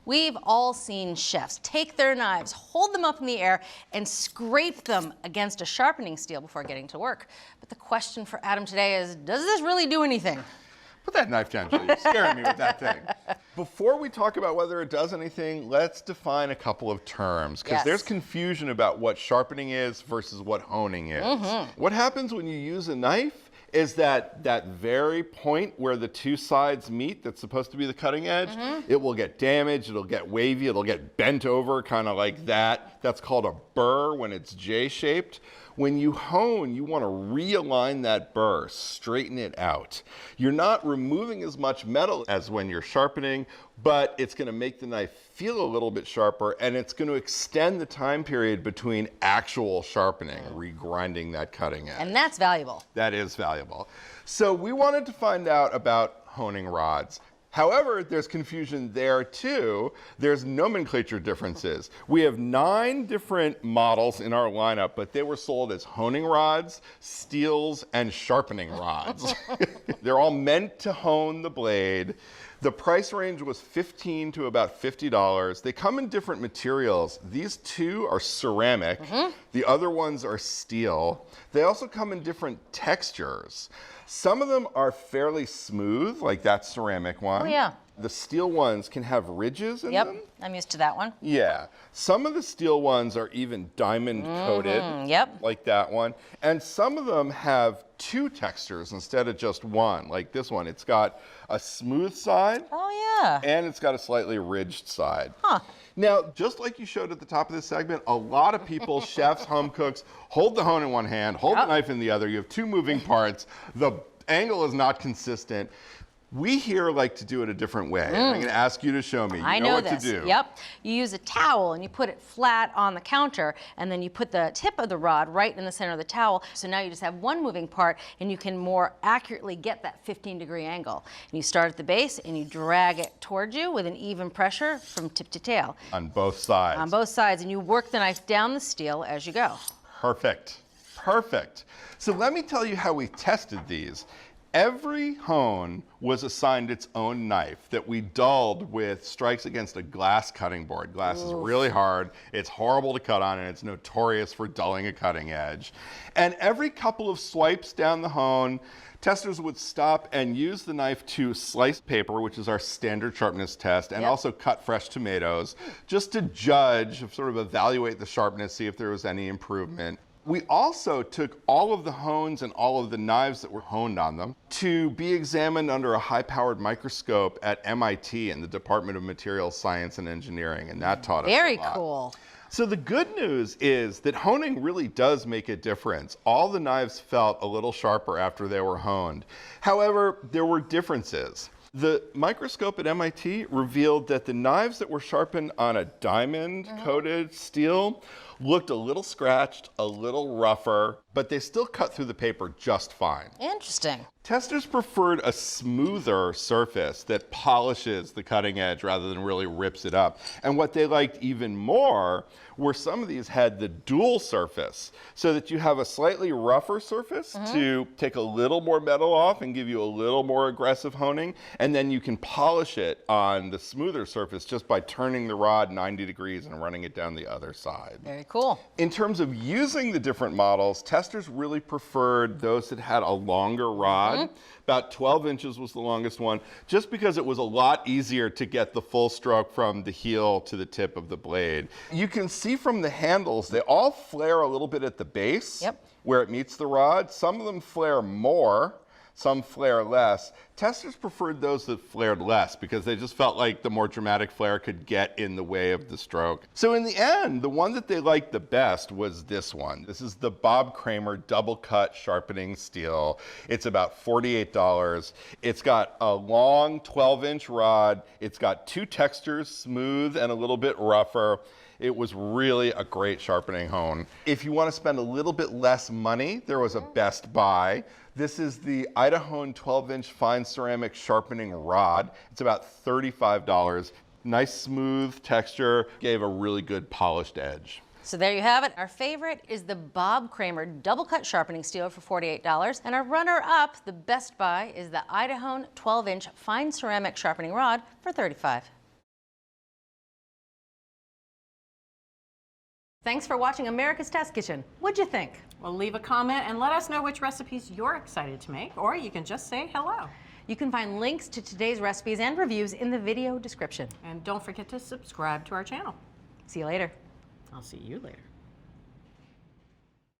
We've all seen chefs take their knives, hold them up in the air, and scrape them against a sharpening steel before getting to work. But the question for Adam today is, does this really do anything? Put that knife down, Julie. You're scaring me with that thing. Before we talk about whether it does anything, let's define a couple of terms, because there's confusion about what sharpening is versus what honing is. What happens when you use a knife is that very point where the two sides meet that's supposed to be the cutting edge, it will get damaged, it'll get wavy, it'll get bent over, kind of like that. That's called a burr when it's J-shaped. When you hone, you want to realign that burr, straighten it out. You're not removing as much metal as when you're sharpening, but it's going to make the knife feel a little bit sharper, and it's going to extend the time period between actual sharpening, regrinding that cutting edge. And that's valuable. That is valuable. So we wanted to find out about honing rods. However, there's confusion there too. There's nomenclature differences. We have 9 different models in our lineup, but they were sold as honing rods, steels, and sharpening rods. They're all meant to hone the blade. The price range was $15 to about $50. They come in different materials. These 2 are ceramic. The other ones are steel. They also come in different textures. Some of them are fairly smooth, like that ceramic one. Oh, yeah. The steel ones can have ridges in them. Yep, I'm used to that one. Yeah. Some of the steel ones are even diamond coated, like that one. And some of them have 2 textures instead of just one, like this one. It's got a smooth side. Oh, yeah. And it's got a slightly ridged side. Now, just like you showed at the top of this segment, a lot of people, chefs, home cooks, hold the hone in one hand, hold the knife in the other. You have 2 moving parts. The angle is not consistent. We here like to do it a different way. I'm going to ask you to show me. You know what to do. Yep. You use a towel and you put it flat on the counter, and then you put the tip of the rod right in the center of the towel. So now you just have one moving part, and you can more accurately get that 15-degree angle. And you start at the base and you drag it towards you with an even pressure from tip to tail. On both sides. On both sides, and you work the knife down the steel as you go. Perfect. Perfect. So let me tell you how we tested these. Every hone was assigned its own knife that we dulled with strikes against a glass cutting board. Glass is really hard, it's horrible to cut on, and it's notorious for dulling a cutting edge. And every couple of swipes down the hone, testers would stop and use the knife to slice paper, which is our standard sharpness test, and also cut fresh tomatoes, just to judge, sort of evaluate the sharpness, see if there was any improvement. We also took all of the hones and all of the knives that were honed on them to be examined under a high-powered microscope at MIT in the Department of Materials Science and Engineering, and that taught us a lot. Very cool. So the good news is that honing really does make a difference. All the knives felt a little sharper after they were honed. However, there were differences. The microscope at MIT revealed that the knives that were sharpened on a diamond-coated steel looked a little scratched, a little rougher, but they still cut through the paper just fine. Interesting. Testers preferred a smoother surface that polishes the cutting edge rather than really rips it up. And what they liked even more were some of these had the dual surface, so that you have a slightly rougher surface to take a little more metal off and give you a little more aggressive honing, and then you can polish it on the smoother surface just by turning the rod 90 degrees and running it down the other side. Very cool. In terms of using the different models, testers really preferred those that had a longer rod. About 12 inches was the longest one, just because it was a lot easier to get the full stroke from the heel to the tip of the blade. You can see from the handles, they all flare a little bit at the base where it meets the rod. Some of them flare more, some flare less. Testers preferred those that flared less because they just felt like the more dramatic flare could get in the way of the stroke. So in the end, the one that they liked the best was this one. This is the Bob Kramer double cut sharpening steel. It's about $48. It's got a long 12-inch rod. It's got 2 textures, smooth and a little bit rougher. It was really a great sharpening hone. If you want to spend a little bit less money, there was a Best Buy. This is the Idaho 12-inch fine ceramic sharpening rod. It's about $35. Nice smooth texture, gave a really good polished edge. So there you have it. Our favorite is the Bob Kramer double cut sharpening steel for $48. And our runner up, the Best Buy, is the Idaho 12-inch fine ceramic sharpening rod for $35. Thanks for watching America's Test Kitchen. What'd you think? Well, leave a comment and let us know which recipes you're excited to make, or you can just say hello. You can find links to today's recipes and reviews in the video description. And don't forget to subscribe to our channel. See you later. I'll see you later.